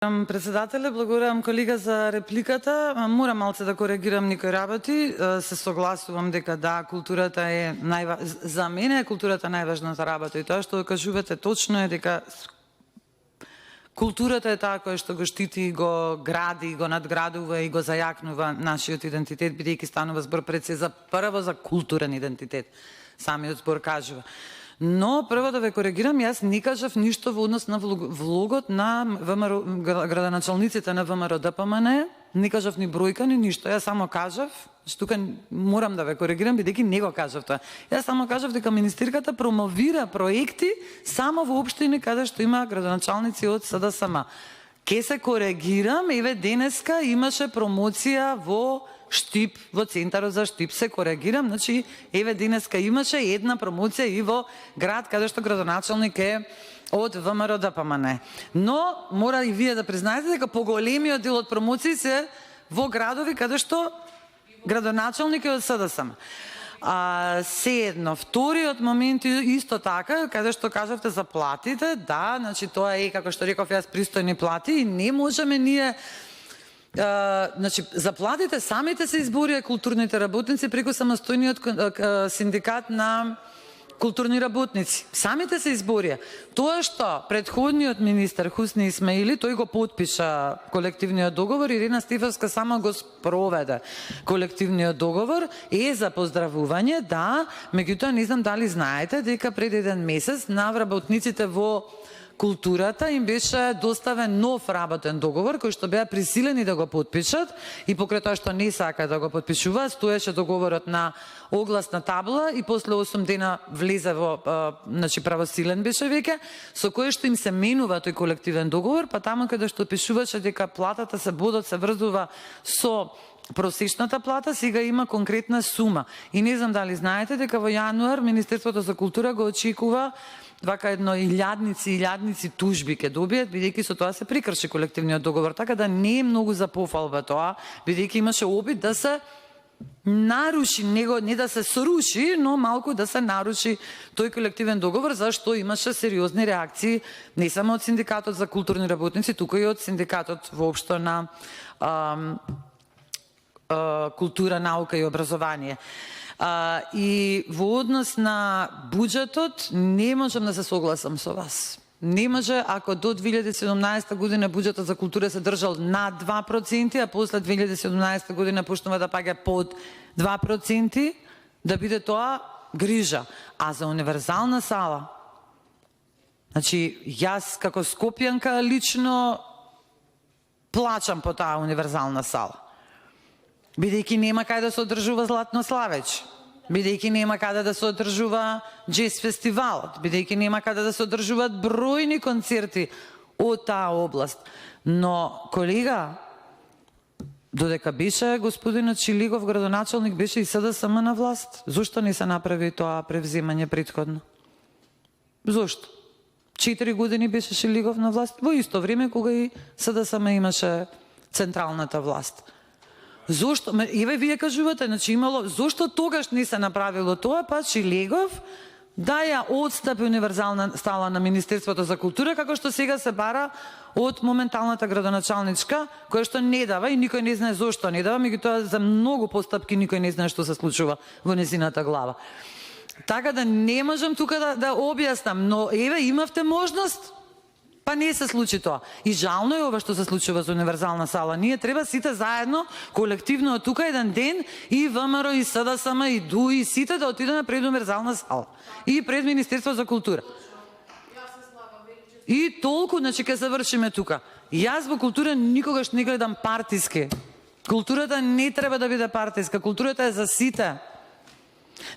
Председателе, благодарам колега за репликата. Морам малце да коригирам некои работи. Се согласувам дека да, културата е за мене културата најважната работа и тоа што кажувате точно е дека културата е таа која што го штити, го гради, го надградува и го зајакнува нашиот идентитет, бидејќи станува збор пред се за прво за културен идентитет. Самиот збор кажува. Но прво да ве коригирам, јас не кажав ништо во однос на влогот на ВМРО, градоначалниците на ВМРО ДПМН, не кажав ни бројка, ни ништо. Јас само кажав, што тука морам да ве коригирам, бидејќи не го кажав тоа. Јас само кажав дека министерката промовира проекти само во општини каде што има градоначалници од СДСМ. Ке се коригирам, еве денеска имаше промоција во Штип, во центарот за Штип, се коригирам, значи еве денеска имаше една промоција и во град каде што градоначалник е од ВМРО ДПМН. Но мора и вие да признаете дека поголемиот дел од промоции се во градови каде што градоначалник е од СДСМ. Се едно, вториот момент исто така, каде што кажавте за платите, да, значи тоа е како што реков јас пристојни плати и не можеме ние значи, заплатите самите се изборија културните работници преку самостојниот синдикат на културни работници. Самите се изборија. Тоа што предходниот министер Хусни Исмаили, тој го потпиша колективниот договор, Ирина Стефовска само го спроведе колективниот договор, е за поздравување, да, меѓутоа не знам дали знаете дека пред еден месец на работниците во културата им беше доставен нов работен договор кој што беа присилени да го потпишат и покрај тоа што не сака да го потпишуваат, стоеше договорот на огласна табла и после 8 дена влезе во значи правосилен беше веќе, со кој што им се менува тој колективен договор, па таму каде што пишуваше дека платата се бодот се врзува со просечната плата, сега има конкретна сума. И не знам дали знаете дека во јануар Министерството за култура го очекува вака едно илјадници тужби ќе добијат, бидејќи со тоа се прекрши колективниот договор, така да не е многу за пофалба тоа, бидејќи имаше обид да се наруши, не да се сруши, но малку да се наруши тој колективен договор, зашто имаше сериозни реакции не само од синдикатот за културни работници, туку и од синдикатот воопшто на култура, наука и образование. И во однос на буџетот не можам да се согласам со вас. Не може, ако до 2017 година буџетот за култура се држал на 2%, а после 2017 година почнува да паѓа под 2%, да биде тоа грижа. А за универзална сала, значи јас како скопјанка лично плачам по таа универзална сала. Бидејќи нема каде да се одржува Златно славење, бидејќи нема каде да се одржува джез фестивалот, бидејќи нема каде да се одржуваат бројни концерти од таа област. Но, колега, додека беше господинот Шилигов градоначалник, беше и СДСМ на власт. Зошто не се направи тоа превземање претходно? Зошто? 4 години беше Шилигов на власт, во исто време кога и СДСМ имаше централната власт. Зошто? Еве вие кажувате, значи имало, зошто тогаш не се направило тоа, па Шилегов да ја отстапи универзална сала на Министерството за култура, како што сега се бара од моменталната градоначалничка, која што не дава и никој не знае зошто не дава, меѓутоа за многу постапки никој не знае што се случува во незината глава. Така да не можам тука да објаснам, но еве имавте можност, па не се случи тоа. И жално е ова што се случува со универзална сала. Ние треба сите заедно, колективно од тука еден ден, и ВМРО, и СДСМ, и ДУ, и сите да отидеме пред универзална сала. И пред Министерство за култура. И толку, значи, ке завршиме тука. Јас во култура никогаш не гледам партиски. Културата не треба да биде партиска. Културата е за сите.